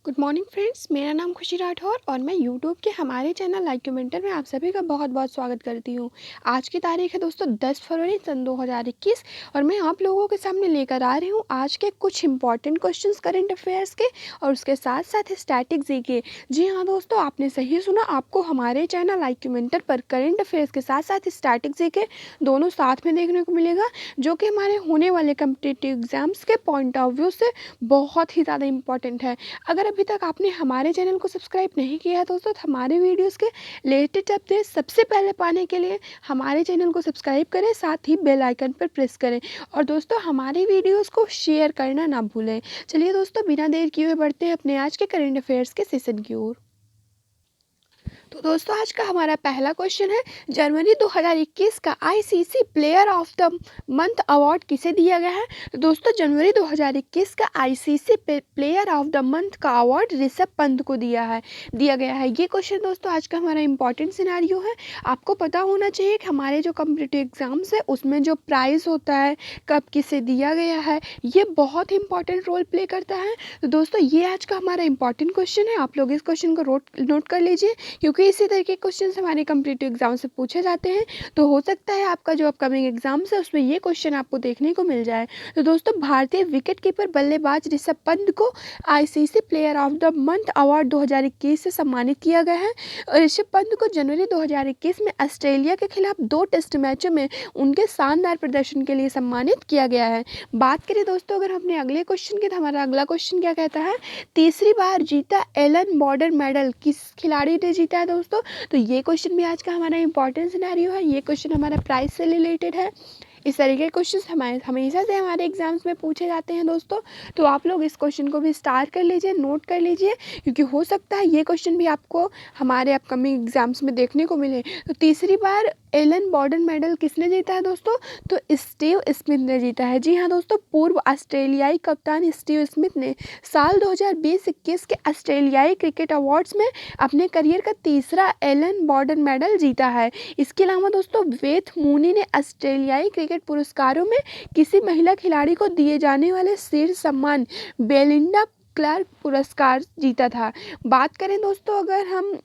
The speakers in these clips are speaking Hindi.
गुड मॉर्निंग फ्रेंड्स, मेरा नाम खुशी राठौर और मैं यूट्यूब के हमारे चैनल लाइक कमेंटर में आप सभी का बहुत बहुत स्वागत करती हूँ। आज की तारीख है दोस्तों 10 फरवरी सन 2021 और मैं आप लोगों के सामने लेकर आ रही हूँ आज के कुछ इंपॉर्टेंट क्वेश्चंस करंट अफेयर्स के और उसके साथ साथ स्टैटिक जी के। जी हाँ दोस्तों, आपने सही सुना, आपको हमारे चैनल लाइक कमेंटर पर करंट अफेयर्स के साथ साथ स्टैटिक जी के दोनों साथ में देखने को मिलेगा, जो कि हमारे होने वाले कम्पिटिटिव एग्जाम्स के पॉइंट ऑफ व्यू से बहुत ही ज़्यादा इंपॉर्टेंट है। अगर अभी तक आपने हमारे चैनल को सब्सक्राइब नहीं किया है दोस्तों, तो हमारे वीडियोस के लेटेस्ट अपडेट सबसे पहले पाने के लिए हमारे चैनल को सब्सक्राइब करें, साथ ही बेल आइकन पर प्रेस करें और दोस्तों हमारे वीडियोस को शेयर करना ना भूलें। चलिए दोस्तों, बिना देर किए हुए बढ़ते हैं अपने आज के करंट अफेयर्स के सेशन की ओर। तो दोस्तों आज का हमारा पहला क्वेश्चन है, जनवरी 2021 का ICC player of the month award किसे दिया गया है। तो दोस्तों जनवरी 2021 का ICC player of the month का अवार्ड ऋषभ पंत को दिया गया है। ये क्वेश्चन दोस्तों आज का हमारा इंपॉर्टेंट सिनेरियो है। आपको पता होना चाहिए कि हमारे जो कॉम्पिटिटिव एग्जाम्स है उसमें जो प्राइज होता है, कब किसे दिया गया है, ये बहुत ही इंपॉर्टेंट रोल प्ले करता है। तो दोस्तों ये आज का हमारा इंपॉर्टेंट क्वेश्चन है, आप लोग इस क्वेश्चन को नोट कर लीजिए, क्योंकि इसी तरह के क्वेश्चन हमारे कॉम्पिटिटिव एग्जाम से पूछे जाते हैं। तो हो सकता है आपका जो अपकमिंग एग्जाम्स है उसमें ये क्वेश्चन आपको देखने को मिल जाए। तो दोस्तों भारतीय विकेट कीपर बल्लेबाज ऋषभ पंत को ICC player of the month award 2021 से सम्मानित किया गया है। ऋषभ पंत को जनवरी 2021 में ऑस्ट्रेलिया के खिलाफ 2 टेस्ट मैचों में उनके शानदार प्रदर्शन के लिए सम्मानित किया गया है। बात करें दोस्तों अगर अपने अगले क्वेश्चन की, तो हमारा अगला क्वेश्चन क्या कहता है, तीसरी बार जीता एलन बॉर्डर मेडल किस खिलाड़ी ने जीता है दोस्तों। तो ये क्वेश्चन भी आज का हमारा इंपॉर्टेंट सिनेरियो है। ये क्वेश्चन हमारा प्राइस से रिलेटेड है। इस तरीके के क्वेश्चन हमेशा से हमारे एग्जाम्स में पूछे जाते हैं दोस्तों। तो आप लोग इस क्वेश्चन को भी स्टार कर लीजिए, नोट कर लीजिए, क्योंकि हो सकता है ये क्वेश्चन भी आपको हमारे अपकमिंग एग्जाम्स में देखने को मिले। तो तीसरी बार एलन बॉर्डर मेडल किसने जीता है दोस्तों, तो स्टीव स्मिथ ने जीता है। जी हाँ दोस्तों, पूर्व ऑस्ट्रेलियाई कप्तान स्टीव स्मिथ ने साल 2020-21 के ऑस्ट्रेलियाई क्रिकेट अवार्ड्स में अपने करियर का तीसरा एलन बॉर्डर मेडल जीता है। इसके अलावा दोस्तों वेथ मूनी ने ऑस्ट्रेलियाई क्रिकेट पुरस्कारों में किसी महिला खिलाड़ी को दिए जाने वाले शीर्ष सम्मान बेलिंडा क्लार्क पुरस्कार जीता था। बात करें दोस्तों अगर हम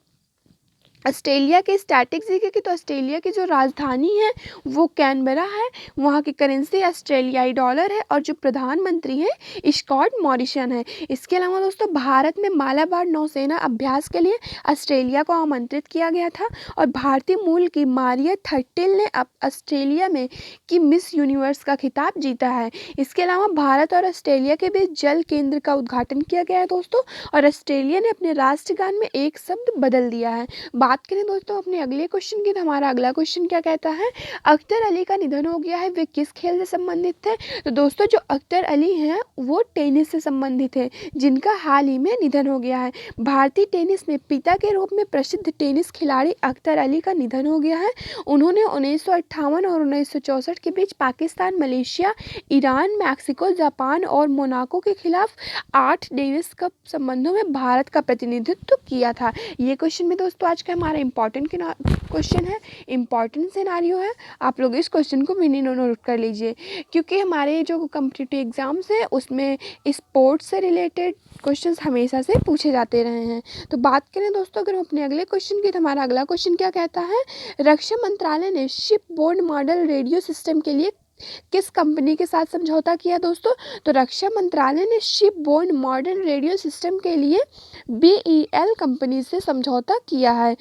ऑस्ट्रेलिया के स्टैटिक जीके की, तो ऑस्ट्रेलिया की जो राजधानी है वो कैनबरा है, वहाँ की करेंसी ऑस्ट्रेलियाई डॉलर है और जो प्रधानमंत्री हैं स्कॉट मॉरिसन है। इसके अलावा दोस्तों भारत में मालाबार नौसेना अभ्यास के लिए ऑस्ट्रेलिया को आमंत्रित किया गया था और भारतीय मूल की मारिया थर्टिल ने अब ऑस्ट्रेलिया में की मिस यूनिवर्स का खिताब जीता है। इसके अलावा भारत और ऑस्ट्रेलिया के बीच जल केंद्र का उद्घाटन किया गया है दोस्तों, और ऑस्ट्रेलिया ने अपने राष्ट्रगान में एक शब्द बदल दिया है। बात करें दोस्तों अपने अगले क्वेश्चन की, तो हमारा अगला क्वेश्चन क्या कहता है, अख्तर अली का निधन हो गया है, वे किस खेल से संबंधित थे। तो दोस्तों जो अख्तर अली हैं वो टेनिस से संबंधित है, जिनका हाल ही में निधन हो गया है। भारतीय टेनिस में पिता के रूप में प्रसिद्ध टेनिस खिलाड़ी अख्तर अली का निधन हो गया है। उन्होंने 1958 और 1964 के बीच Pakistan, Malaysia, Iran, Mexico, Japan और मोनाको के खिलाफ 8 डेविस कप संबंधों में भारत का प्रतिनिधित्व किया था। ये क्वेश्चन में दोस्तों आज का हमारा इंपॉर्टेंट क्वेश्चन है, इंपॉर्टेंट सिनारियो है। आप लोग इस क्वेश्चन को भी नोट कर लीजिए, क्योंकि हमारे जो कॉम्पिटिटिव एग्जाम्स हैं उसमें स्पोर्ट्स से रिलेटेड क्वेश्चंस हमेशा से पूछे जाते रहे हैं। तो बात करें दोस्तों अगर हम अपने अगले क्वेश्चन की, तो हमारा अगला क्वेश्चन क्या कहता है, रक्षा मंत्रालय ने ship board model radio system के लिए किस कंपनी के साथ समझौता किया दोस्तों। तो रक्षा मंत्रालय ने ship board modern radio system के लिए BEL कंपनी से समझौता किया है।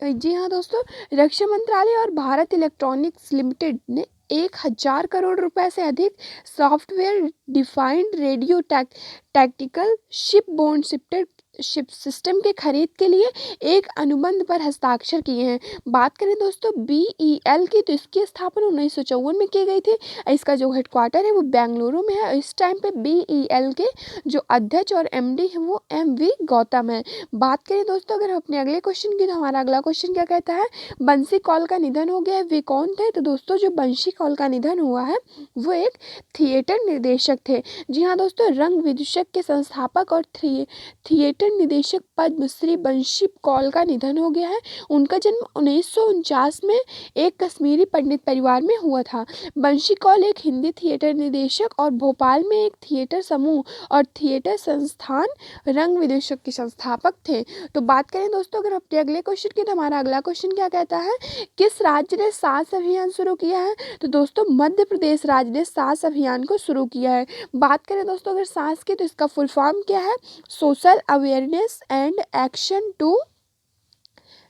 जी हाँ दोस्तों, रक्षा मंत्रालय और भारत इलेक्ट्रॉनिक्स लिमिटेड ने 1000 करोड़ रुपए से अधिक software defined radio tactical ship board ship system के खरीद के लिए एक अनुबंध पर हस्ताक्षर किए हैं। बात करें दोस्तों BEL की, तो इसकी स्थापना 1954 में की गई थी। इसका जो हेडक्वार्टर है वो बेंगलुरु में है। इस टाइम पे BEL के जो अध्यक्ष और MD है वो MV गौतम है। बात करें दोस्तों अगर हम अपने अगले क्वेश्चन की, तो हमारा अगला क्वेश्चन क्या कहता है, बंसी कौल का निधन हो गया है, वे कौन थे। तो दोस्तों जो बंसी कौल का निधन हुआ है वो एक थिएटर निर्देशक थे। जी हाँ दोस्तों, रंग विदूषक के संस्थापक और थिएटर निदेशक पद्मश्री बंशी कौल का निधन हो गया है। उनका जन्म 1949 में एक कश्मीरी पंडित परिवार में हुआ था। बंशी कौल एक हिंदी थिएटर निदेशक और भोपाल में एक थिएटर समूह और थिएटर संस्थान रंग विदूषक के संस्थापक थे। तो बात करें दोस्तों अगर अपने अगले क्वेश्चन की, तो हमारा अगला क्वेश्चन क्या कहता है, किस राज्य ने सास अभियान शुरू किया है? तो दोस्तों मध्य प्रदेश राज्य ने सास अभियान को शुरू किया है। बात करें दोस्तों अगर सास की, तो इसका फुल फॉर्म क्या है, social awareness and action to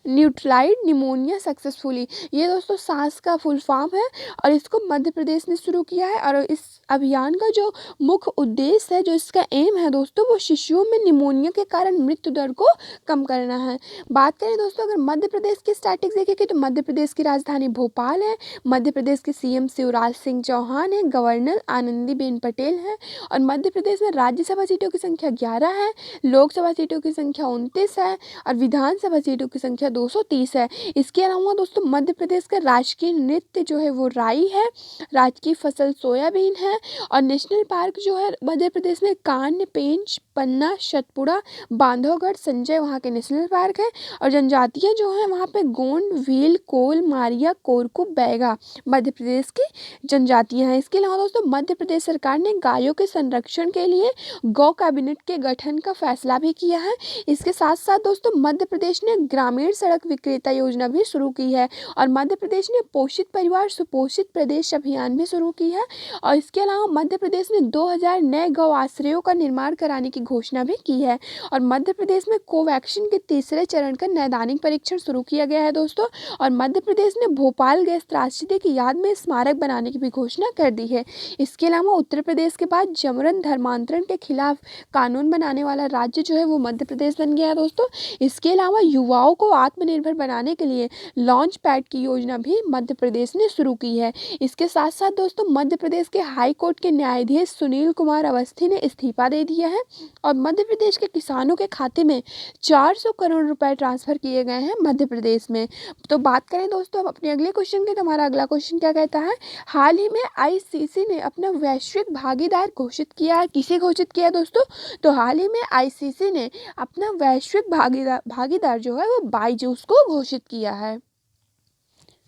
neutralise pneumonia successfully. ये दोस्तों सास का फुल फॉर्म है और इसको मध्य प्रदेश ने शुरू किया है। और इस अभियान का जो मुख्य उद्देश्य है, जो इसका एम है दोस्तों, वो शिशुओं में निमोनिया के कारण मृत्यु दर को कम करना है। बात करें दोस्तों अगर मध्य प्रदेश की स्टैटिस्टिक्स देखेंगे, तो मध्य प्रदेश की राजधानी भोपाल है। मध्य प्रदेश के सीएम शिवराज सिंह चौहान है, गवर्नर आनंदीबेन पटेल है। और मध्य प्रदेश में राज्यसभा सीटों की संख्या 11 है, लोकसभा सीटों की संख्या 29 है और विधानसभा सीटों की संख्या 230 है। इसके अलावा दोस्तों मध्य प्रदेश का राजकीय नृत्य जो है वो राई है, राजकीय फसल सोयाबीन है। और नेशनल पार्क जो है मध्य प्रदेश में कान्य, पेंच, पन्ना, सतपुड़ा, बांधवगढ़, संजय वहाँ के नेशनल पार्क है। और जनजातियाँ जो है वहाँ पे गोंड, भील, कोल, मारिया, कोरकू, बैगा मध्य प्रदेश की जनजातियाँ हैं। इसके अलावा दोस्तों मध्य प्रदेश सरकार ने गायों के संरक्षण के लिए गौ कैबिनेट के गठन का फैसला भी किया है। इसके साथ साथ दोस्तों मध्य प्रदेश ने ग्रामीण सड़क विक्रेता योजना भी शुरू की है। और मध्य प्रदेश ने पोषित परिवार सुपोषित प्रदेश अभियान भी शुरू की है। और इसके अलावा मध्य प्रदेश ने 2000 नए गौ आश्रयों का निर्माण कराने की घोषणा भी की है। और मध्य प्रदेश में कोवैक्सीन के तीसरे चरण का नैदानिक परीक्षण शुरू किया गया है दोस्तों। और मध्य प्रदेश ने भोपाल गैस त्रासदी की याद में स्मारक बनाने की भी घोषणा कर दी है। इसके अलावा उत्तर प्रदेश के बाद जबरन धर्मांतरण के खिलाफ कानून बनाने वाला राज्य जो है वो मध्य प्रदेश बन गया है दोस्तों। इसके अलावा युवाओं को आत्मनिर्भर बनाने के लिए लॉन्च पैड की योजना भी मध्य प्रदेश ने शुरू की है। इसके साथ साथ दोस्तों मध्य प्रदेश के हाई कोर्ट के न्यायाधीश सुनील कुमार अवस्थी ने इस्तीफा दे दिया है। और मध्य प्रदेश के किसानों के खाते में 400 करोड़ रुपए ट्रांसफर किए गए हैं मध्य प्रदेश में। तो बात करें दोस्तों अब अपने अगले क्वेश्चन की, तो हमारा अगला क्वेश्चन क्या कहता है, हाल ही में आईसीसी ने अपना वैश्विक भागीदार घोषित किया है। किसे घोषित किया दोस्तों? तो हाल ही में आईसीसी ने अपना वैश्विक भागीदार जो है वो बायजूस को घोषित किया है।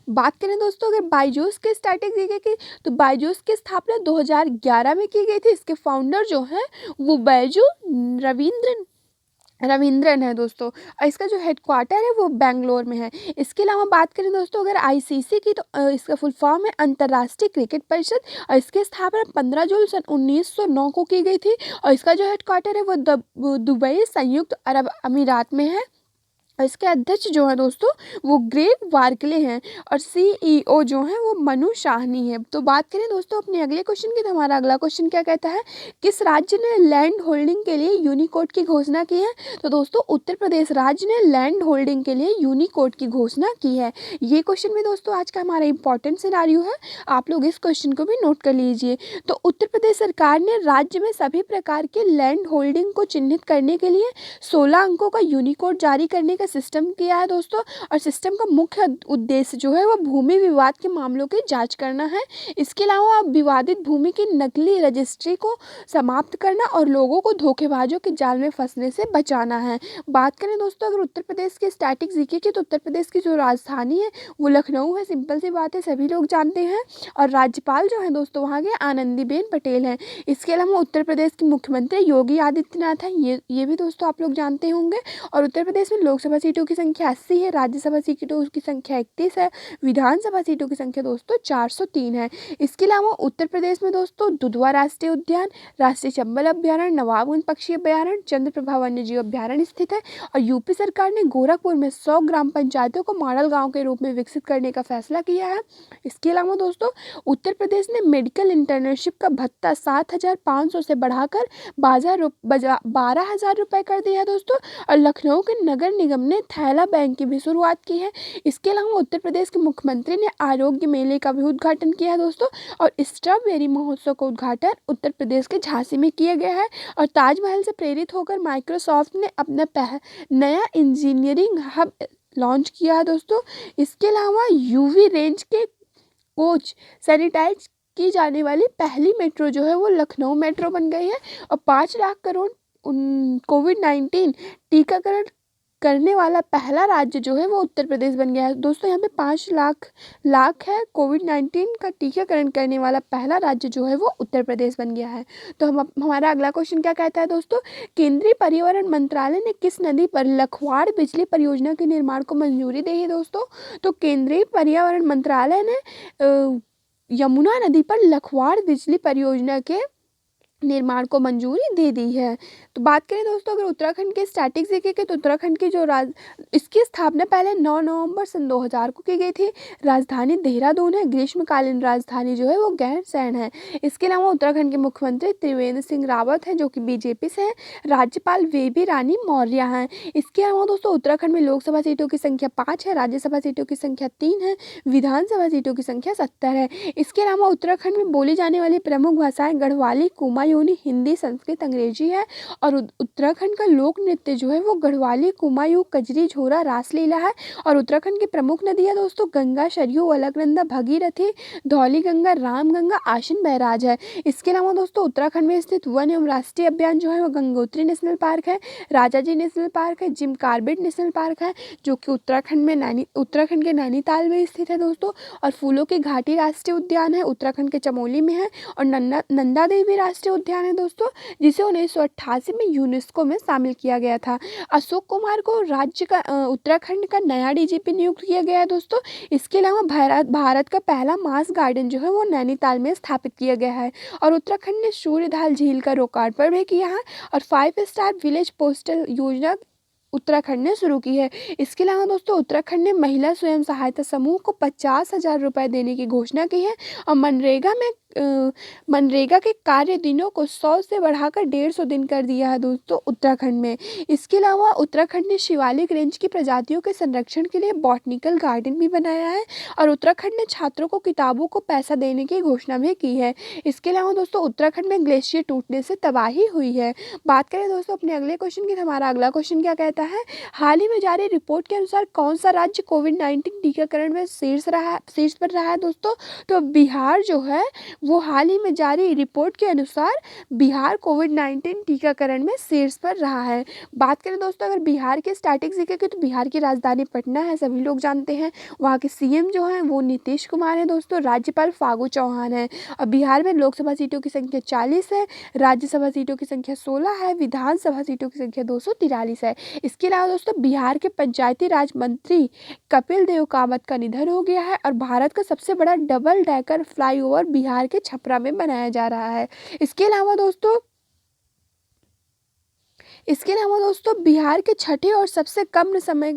बात करें दोस्तों अगर बायजूस के स्टैटिस्टिक्स देखें, तो बायजूस की स्थापना 2011 में की गई थी। इसके फाउंडर जो हैं वो बैजू रविंद्रन है दोस्तों। और इसका जो हेडक्वार्टर है वो बेंगलोर में है। इसके अलावा बात करें दोस्तों अगर आईसीसी की, तो इसका फुल फॉर्म है अंतर्राष्ट्रीय क्रिकेट परिषद। और इसकी स्थापना 15 जून सन 1909 को की गई थी। और इसका जो हेडक्वार्टर है वो दुबई संयुक्त अरब अमीरात में है। और इसके अध्यक्ष जो है दोस्तों वो ग्रेग वार्कले हैं। और सीईओ जो है वो मनु शाहनी है। तो बात करें दोस्तों अपने अगले क्वेश्चन की, तो हमारा अगला क्वेश्चन क्या कहता है, किस राज्य ने लैंड होल्डिंग के लिए यूनिकोड की घोषणा की है? तो दोस्तों उत्तर प्रदेश राज्य ने लैंड होल्डिंग के लिए यूनिकोड की घोषणा की है। ये क्वेश्चन भी दोस्तों आज का हमारा इंपॉर्टेंट सिनारियो है, आप लोग इस क्वेश्चन को भी नोट कर लीजिए। तो उत्तर प्रदेश सरकार ने राज्य में सभी प्रकार के लैंड होल्डिंग को चिन्हित करने के लिए 16 अंकों का यूनिकोड जारी करने का सिस्टम किया है दोस्तों। और सिस्टम का मुख्य उद्देश्य जो है वो भूमि विवाद के मामलों की जांच करना है। इसके अलावा विवादित भूमि की नकली रजिस्ट्री को समाप्त करना और लोगों को धोखेबाजों के जाल में फंसने से बचाना है। बात करें दोस्तों अगर उत्तर प्रदेश के स्टैटिक जीके की, तो उत्तर प्रदेश की जो राजधानी है वो लखनऊ है। सिंपल सी बात है, सभी लोग जानते हैं। और राज्यपाल जो है दोस्तों वहाँ के आनंदीबेन पटेल हैं। इसके अलावा उत्तर प्रदेश के मुख्यमंत्री योगी आदित्यनाथ हैं, ये भी दोस्तों आप लोग जानते होंगे। और उत्तर प्रदेश में लोकसभा सीटों की संख्या 80 है, राज्यसभा सीटों की संख्या 31 है, विधानसभा सीटों की संख्या दोस्तों 403 है। इसके अलावा उत्तर प्रदेश में दोस्तों दुधवा राष्ट्रीय उद्यान, राष्ट्रीय चंबल अभ्यारण्य, नवाबगंज पक्षी अभ्यारण्य, चंद्रप्रभा वन्यजीव अभ्यारण्य स्थित है। और यूपी सरकार ने गोरखपुर में 100 ग्राम पंचायतों को मॉडल गाँव के रूप में विकसित करने का फैसला किया है। इसके अलावा दोस्तों उत्तर प्रदेश ने मेडिकल इंटर्नशिप का भत्ता 7,500 से बढ़ाकर 12,000 रुपये कर दिया है दोस्तों। और लखनऊ के नगर निगम ने थैला बैंक की भी शुरुआत की है। इसके अलावा उत्तर प्रदेश के मुख्यमंत्री ने आरोग्य मेले का भी उद्घाटन किया है दोस्तों। और स्ट्रॉबेरी महोत्सव का उद्घाटन उत्तर प्रदेश के झांसी में किया गया है। और ताजमहल से प्रेरित होकर माइक्रोसॉफ्ट ने अपना नया इंजीनियरिंग हब लॉन्च किया है दोस्तों। इसके अलावा यूवी रेंज के कोच सैनिटाइज की जाने वाली पहली मेट्रो जो है वो लखनऊ मेट्रो बन गई है। और 5 लाख करोड़ कोविड-19 टीकाकरण करने वाला पहला राज्य जो है वो उत्तर प्रदेश बन गया है। दोस्तों यहाँ पे 5 लाख कोविड-19 का टीकाकरण करने वाला पहला राज्य जो है वो उत्तर प्रदेश बन गया है। तो हमारा अगला क्वेश्चन क्या कहता है दोस्तों, केंद्रीय पर्यावरण मंत्रालय ने किस नदी पर लखवाड़ बिजली परियोजना के निर्माण को मंजूरी दी है दोस्तों। तो केंद्रीय पर्यावरण मंत्रालय ने यमुना नदी पर लखवाड़ बिजली परियोजना के निर्माण को मंजूरी दे दी है। तो बात करें दोस्तों अगर उत्तराखंड के स्टैटिक्स देखें तो उत्तराखंड की जो इसकी स्थापना पहले 9 नवंबर सन 2000 को की गई थी। राजधानी देहरादून है। ग्रीष्मकालीन राजधानी जो है वो गैरसैंण है। इसके अलावा उत्तराखंड के मुख्यमंत्री त्रिवेंद्र सिंह रावत हैं जो कि बीजेपी से हैं। राज्यपाल बेबी रानी मौर्य हैं। इसके अलावा दोस्तों उत्तराखंड में लोकसभा सीटों की संख्या 5 है, राज्यसभा सीटों की संख्या 3 है, विधानसभा सीटों की संख्या 70 है। इसके अलावा उत्तराखंड में बोली जाने वाली प्रमुख भाषाएं गढ़वाली, कुमायूनी, हिंदी, संस्कृत, अंग्रेजी है। और उत्तराखंड का लोक नृत्य जो है वो गढ़वाली, कुमायूं, कजरी, झोरा, रासलीला है। और उत्तराखंड की प्रमुख नदियाँ दोस्तों गंगा, सरयू, अलकनंदा, भगीरथी, धौलीगंगा, रामगंगा, आशिन, बैराज है। इसके अलावा दोस्तों उत्तराखंड में स्थित वन एवं राष्ट्रीय उद्यान जो है वो गंगोत्री नेशनल पार्क है, राजाजी नेशनल पार्क है, जिम कॉर्बेट नेशनल पार्क है जो कि उत्तराखंड के नैनीताल में स्थित है दोस्तों। और फूलों की घाटी राष्ट्रीय उद्यान है, उत्तराखंड के चमोली में है। और नंदा देवी राष्ट्रीय उद्यान है दोस्तों, जिसे 1988 में यूनेस्को में शामिल किया गया था। अशोक कुमार को उत्तराखंड का नया डीजीपी नियुक्त किया गया है दोस्तों। इसके अलावा भारत का पहला मास गार्डन जो है वो नैनीताल में स्थापित किया गया है। और उत्तराखंड ने सूर्यधाल झील का लोकार्पण भी किया है। और 5 स्टार विलेज पोस्टल योजना उत्तराखंड ने शुरू की है। इसके अलावा दोस्तों उत्तराखंड ने महिला स्वयं सहायता समूह को 50,000 रुपये देने की घोषणा की है। और मनरेगा के कार्य दिनों को 100 से बढ़ाकर 150 दिन कर दिया है दोस्तों उत्तराखंड में। इसके अलावा उत्तराखंड ने शिवालिक रेंज की प्रजातियों के संरक्षण के लिए बॉटनिकल गार्डन भी बनाया है। और उत्तराखंड ने छात्रों को किताबों को पैसा देने की घोषणा भी की है। इसके अलावा दोस्तों उत्तराखंड में ग्लेशियर टूटने से तबाही हुई है। बात करें दोस्तों अपने अगले क्वेश्चन की, हमारा अगला क्वेश्चन क्या कहता है, हाल ही में जारी रिपोर्ट के अनुसार कौन सा राज्य कोविड-19 टीकाकरण में शीर्ष पर रहा है दोस्तों। तो बिहार जो है वो हाल ही में जारी रिपोर्ट के अनुसार बिहार कोविड-19 टीकाकरण में शीर्ष पर रहा है। बात करें दोस्तों अगर बिहार के स्टैटिक्स देखें तो बिहार की राजधानी पटना है, सभी लोग जानते हैं। वहाँ के सीएम जो हैं वो नीतीश कुमार हैं दोस्तों। राज्यपाल फागू चौहान है। और बिहार में लोकसभा सीटों की संख्या 40 है, राज्यसभा सीटों की संख्या 16 है, विधानसभा सीटों की संख्या 243 है। इसके अलावा दोस्तों बिहार के पंचायती राज मंत्री कपिल देव कामत का निधन हो गया है। और भारत का सबसे बड़ा डबल डेकर फ्लाईओवर बिहार के छपरा में बनाया जा रहा है। इसके अलावा दोस्तों बिहार के छठे और सबसे कम समय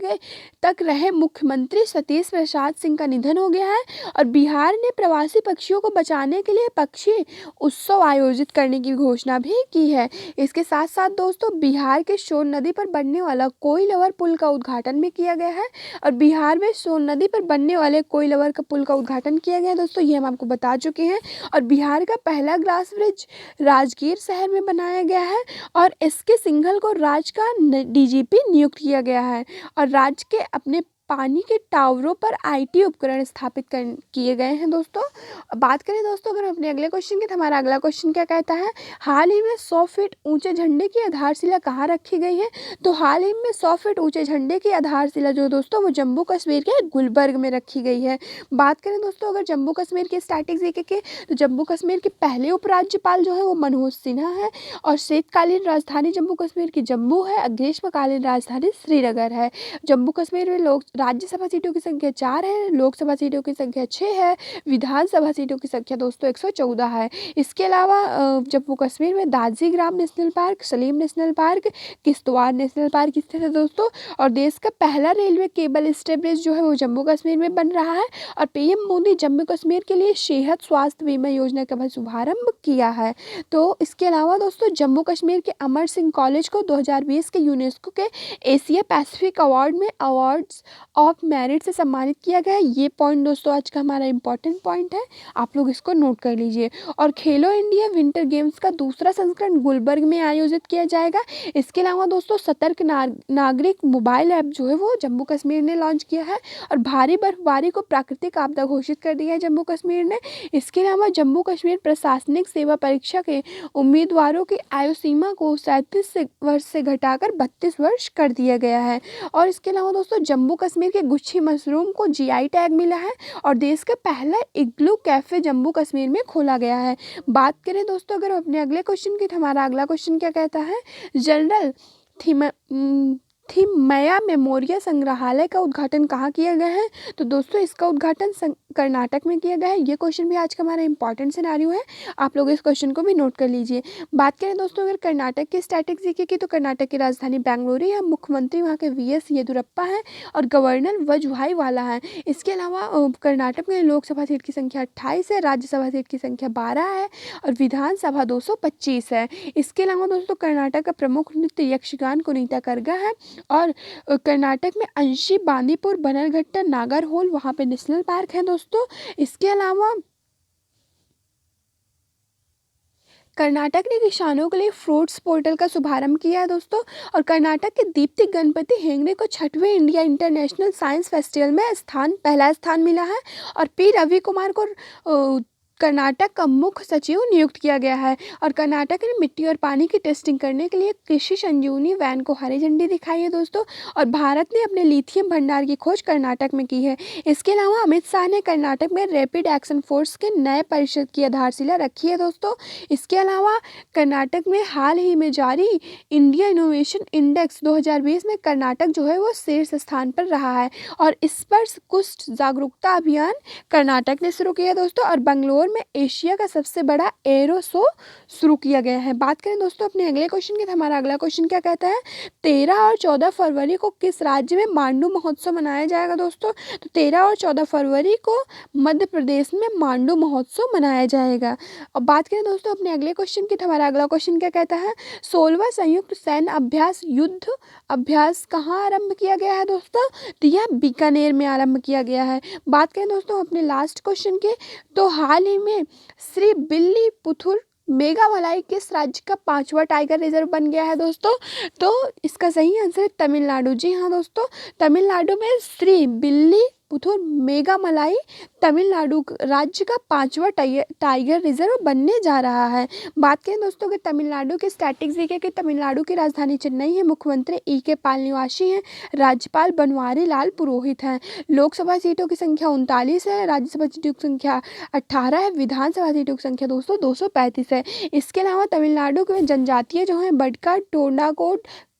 तक रहे मुख्यमंत्री सतीश प्रसाद सिंह का निधन हो गया है। और बिहार ने प्रवासी पक्षियों को बचाने के लिए पक्षी उत्सव आयोजित करने की घोषणा भी की है। इसके साथ साथ दोस्तों बिहार के सोन नदी पर बनने वाला कोइलवर पुल का उद्घाटन भी किया गया है। और बिहार में सोन नदी पर बनने वाले कोइलवर का पुल का उद्घाटन किया गया है दोस्तों, ये हम आपको बता चुके हैं। और बिहार का पहला ग्लास ब्रिज राजगीर शहर में बनाया गया है। और इसके सिंघल को राज्य का डीजीपी नियुक्त किया गया है। और राज्य के अपने पानी के टावरों पर आईटी उपकरण स्थापित किए गए हैं दोस्तों। बात करें दोस्तों अगर अपने अगले क्वेश्चन की, तो हमारा अगला क्वेश्चन क्या कहता है, हाल ही में 100 फीट ऊंचे झंडे की आधारशिला कहाँ रखी गई है। तो हाल ही में 100 फीट ऊंचे झंडे की आधारशिला जो दोस्तों वो जम्मू कश्मीर के गुलबर्ग में रखी गई है। बात करें दोस्तों अगर जम्मू कश्मीर के स्टैटिक्स देखें तो जम्मू कश्मीर के पहले उपराज्यपाल जो है वो मनोज सिन्हा है। और शीतकालीन राजधानी जम्मू कश्मीर की जम्मू है। ग्रीष्मकालीन राजधानी श्रीनगर है। जम्मू कश्मीर में राज्यसभा सीटों की संख्या 4 है, लोकसभा सीटों की संख्या 6 है, विधानसभा सीटों की संख्या दोस्तों 114 है। इसके अलावा जम्मू कश्मीर में Dachigam national park, Salim national park, Kishtwar national park स्थित है दोस्तों। और देश का पहला रेलवे केबल स्टे ब्रिज जो है वो जम्मू कश्मीर में बन रहा है। और पीएम मोदी जम्मू कश्मीर के लिए सेहत स्वास्थ्य बीमा योजना का भी शुभारंभ किया है। तो इसके अलावा दोस्तों जम्मू कश्मीर के अमर सिंह कॉलेज को 2020 के यूनेस्को के एशिया पैसिफिक अवार्ड में ऑफ मेरिट से सम्मानित किया गया है। ये पॉइंट दोस्तों आज का हमारा इंपॉर्टेंट पॉइंट है, आप लोग इसको नोट कर लीजिए। और खेलो इंडिया विंटर गेम्स का दूसरा संस्करण गुलबर्ग में आयोजित किया जाएगा। इसके अलावा दोस्तों सतर्क नागरिक मोबाइल ऐप जो है वो जम्मू कश्मीर ने लॉन्च किया है। और भारी बर्फबारी को प्राकृतिक आपदा घोषित कर दिया है जम्मू कश्मीर ने। इसके अलावा जम्मू कश्मीर प्रशासनिक सेवा परीक्षा के उम्मीदवारों की आयु सीमा को 37 वर्ष से घटाकर 32 वर्ष कर दिया गया है। और इसके अलावा दोस्तों जम्मू कश्मीर के गुच्छी मशरूम को जीआई टैग मिला है। और देश का पहला इग्लू कैफे जम्मू कश्मीर में खोला गया है। बात करें दोस्तों अगर अपने अगले क्वेश्चन की, तो हमारा अगला क्वेश्चन क्या कहता है, जनरल थिम्मैया मेमोरियल संग्रहालय का उद्घाटन कहाँ किया गया है। तो दोस्तों इसका उद्घाटन कर्नाटक में किया गया है। ये क्वेश्चन भी आज का हमारा इंपॉर्टेंट सिनेरियो है, आप लोग इस क्वेश्चन को भी नोट कर लीजिए। बात करें दोस्तों अगर कर्नाटक की स्टैटिक जीके की, तो कर्नाटक की राजधानी बेंगलुरु है। मुख्यमंत्री वहाँ के वीएस येदियुरप्पा हैं और गवर्नर वजुभाई वाला है। इसके अलावा कर्नाटक में लोकसभा सीट की संख्या 28 है, राज्यसभा सीट की संख्या 12 है और विधानसभा 225 है। इसके अलावा दोस्तों कर्नाटक का प्रमुख नृत्य यक्षगान कुनीता करगा है। और कर्नाटक में अंशी बांदीपुर बनरघट्टा नागरहोल वहाँ पे नेशनल पार्क है दोस्तों। इसके अलावा कर्नाटक ने किसानों के लिए फ्रूट्स पोर्टल का शुभारंभ किया है दोस्तों। और कर्नाटक के दीप्ति गणपति हेगड़े को 6वें इंडिया इंटरनेशनल साइंस फेस्टिवल में पहला स्थान मिला है। और पी रवि कुमार को कर्नाटक का मुख्य सचिव नियुक्त किया गया है। और कर्नाटक ने मिट्टी और पानी की टेस्टिंग करने के लिए कृषि संजीवनी वैन को हरी झंडी दिखाई है दोस्तों। और भारत ने अपने लिथियम भंडार की खोज कर्नाटक में की है। इसके अलावा अमित शाह ने कर्नाटक में रैपिड एक्शन फोर्स के नए परिषद की आधारशिला रखी है दोस्तों। इसके अलावा कर्नाटक में हाल ही में जारी इंडिया इनोवेशन इंडेक्स 2020 में कर्नाटक जो है वो शीर्ष स्थान पर रहा है। और स्पर्श कुष्ठ जागरूकता अभियान कर्नाटक ने शुरू किया दोस्तों। और बेंगलोर में एशिया का सबसे बड़ा एरो शो शुरू किया गया है। बात करें दोस्तों अपने अगले क्वेश्चन की, तो हमारा अगला क्वेश्चन क्या कहता है, 13 और 14 फरवरी को किस राज्य में मांडू महोत्सव मनाया जाएगा दोस्तों। तो 13 और 14 फरवरी को मध्य प्रदेश में मांडू महोत्सव मनाया जाएगा। और बात करें दोस्तों अपने अगले क्वेश्चन की, तो हमारा अगला क्वेश्चन क्या कहता है, 16वां संयुक्त सैन्य अभ्यास युद्ध अभ्यास कहाँ आरंभ किया गया है दोस्तों। तो यह बीकानेर में आरंभ किया गया है। बात करें दोस्तों अपने लास्ट क्वेश्चन के, तो हाल ही में श्री बिल्ली पुथुर मेघामलाई किस राज्य का 5वां टाइगर रिजर्व बन गया है दोस्तों। तो इसका सही आंसर है तमिलनाडु। जी हाँ दोस्तों, तमिलनाडु में श्री बिल्ली पुथुर मेघामलाई तमिलनाडु राज्य का 5वां टाइगर रिजर्व बनने जा रहा है। बात करें दोस्तों कि तमिलनाडु के स्टैटिक जीके की, तमिलनाडु की राजधानी चेन्नई है। मुख्यमंत्री ई.के. पाल निवासी हैं। राज्यपाल बनवारी लाल पुरोहित हैं। लोकसभा सीटों की संख्या 39 है, राज्यसभा सीटों की संख्या 18 है, विधानसभा सीटों की संख्या दोस्तों 235 है। इसके अलावा तमिलनाडु के जनजातीय जो हैं बडका टोंडा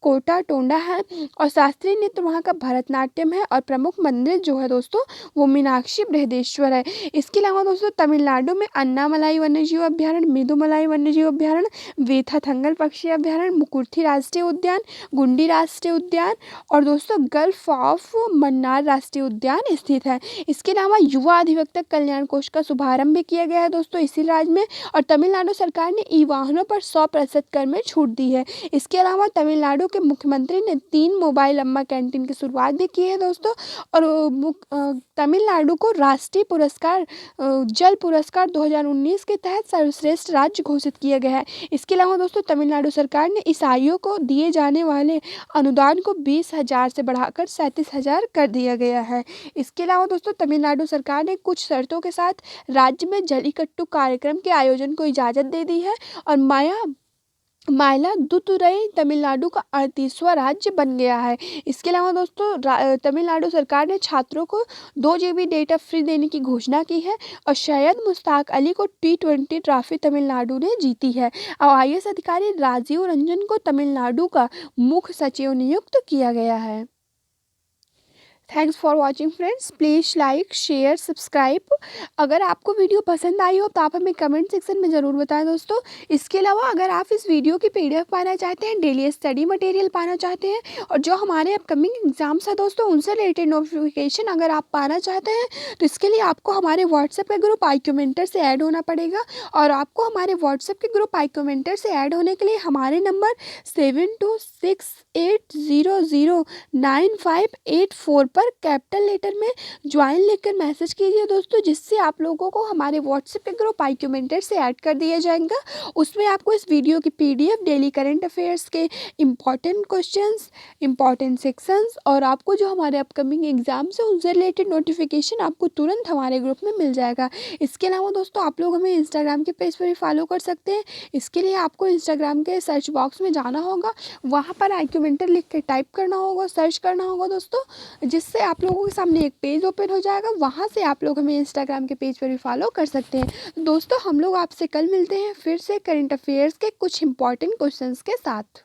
कोटा टोंडा है। और शास्त्रीय नृत्य वहाँ का भरतनाट्यम है। और प्रमुख मंदिर जो है दोस्तों वो मीनाक्षी बृहदेश्वर है। इसके अलावा दोस्तों तमिलनाडु में अन्नामलाई वन्यजीव अभ्यारण्य, मृदुमलाई वन्यजीव अभ्यारण्य, वेथाथंगल पक्षी अभ्यारण्य, मुकुर्थी राष्ट्रीय उद्यान, गुंडी राष्ट्रीय उद्यान और दोस्तों गल्फ ऑफ मन्नार राष्ट्रीय उद्यान स्थित है। इसके अलावा युवा अधिवक्ता कल्याण कोष का शुभारंभ भी किया गया है दोस्तों इसी राज्य में। और तमिलनाडु सरकार ने ई वाहनों पर 100% कर में छूट दी है। इसके अलावा तमिलनाडु के मुख्यमंत्री ने 3 मोबाइल अम्मा कैंटीन की शुरुआत भी की है दोस्तों। और तमिलनाडु को राष्ट्रीय पुरस्कार जल पुरस्कार 2019 के तहत सर्वश्रेष्ठ राज्य घोषित किया गया है। इसके अलावा दोस्तों तमिलनाडु सरकार ने ईसाइयों को दिए जाने वाले अनुदान को 20,000 से बढ़ाकर 37,000 कर दिया गया है। इसके अलावा दोस्तों तमिलनाडु सरकार ने कुछ शर्तों के साथ राज्य में जल्लीकट्टू कार्यक्रम के आयोजन को इजाज़त दे दी है। और मायलादुतुरई तमिलनाडु का 38वां राज्य बन गया है। इसके अलावा दोस्तों तमिलनाडु सरकार ने छात्रों को 2 GB डेटा फ्री देने की घोषणा की है। और सैयद मुश्ताक अली को T20 ट्रॉफी तमिलनाडु ने जीती है। और IAS अधिकारी राजीव रंजन को तमिलनाडु का मुख्य सचिव नियुक्त किया गया है। Thanks for watching friends, please like share subscribe. अगर आपको वीडियो पसंद आई हो तो आप हमें कमेंट सेक्शन में ज़रूर बताएं दोस्तों। इसके अलावा अगर आप इस वीडियो की PDF पाना चाहते हैं, डेली स्टडी मटेरियल पाना चाहते हैं और जो हमारे अपकमिंग एग्जाम्स है दोस्तों उनसे रिलेटेड नोटिफिकेशन अगर आप पाना चाहते हैं, तो इसके लिए आपको हमारे व्हाट्सएप के ग्रुप IQ मेंटर से ऐड होना पड़ेगा। और आपको हमारे व्हाट्सएप के ग्रुप IQ मेंटर से ऐड होने के लिए हमारे नंबर 7268009584 पर ऊपर कैपिटल लेटर में ज्वाइन लिखकर मैसेज कीजिए दोस्तों, जिससे आप लोगों को हमारे व्हाट्सएप के ग्रुप IQ मेंटर से ऐड कर दिया जाएगा। उसमें आपको इस वीडियो की PDF, डेली करंट अफेयर्स के इम्पॉर्टेंट क्वेश्चंस, इम्पॉर्टेंट सेक्शंस और आपको जो हमारे अपकमिंग एग्जाम्स है उनसे रिलेटेड नोटिफिकेशन आपको तुरंत हमारे ग्रुप में मिल जाएगा। इसके अलावा दोस्तों आप लोग हमें इंस्टाग्राम के पेज पर भी फॉलो कर सकते हैं। इसके लिए आपको इंस्टाग्राम के सर्च बॉक्स में जाना होगा, वहाँ पर IQ मेंटर लिख के टाइप करना होगा, सर्च करना होगा दोस्तों, जिससे आप लोगों के सामने एक पेज ओपन हो जाएगा। वहाँ से आप लोग हमें इंस्टाग्राम के पेज पर भी फॉलो कर सकते हैं। दोस्तों हम लोग आपसे कल मिलते हैं फिर से करंट अफेयर्स के कुछ इंपॉर्टेंट क्वेश्चंस के साथ।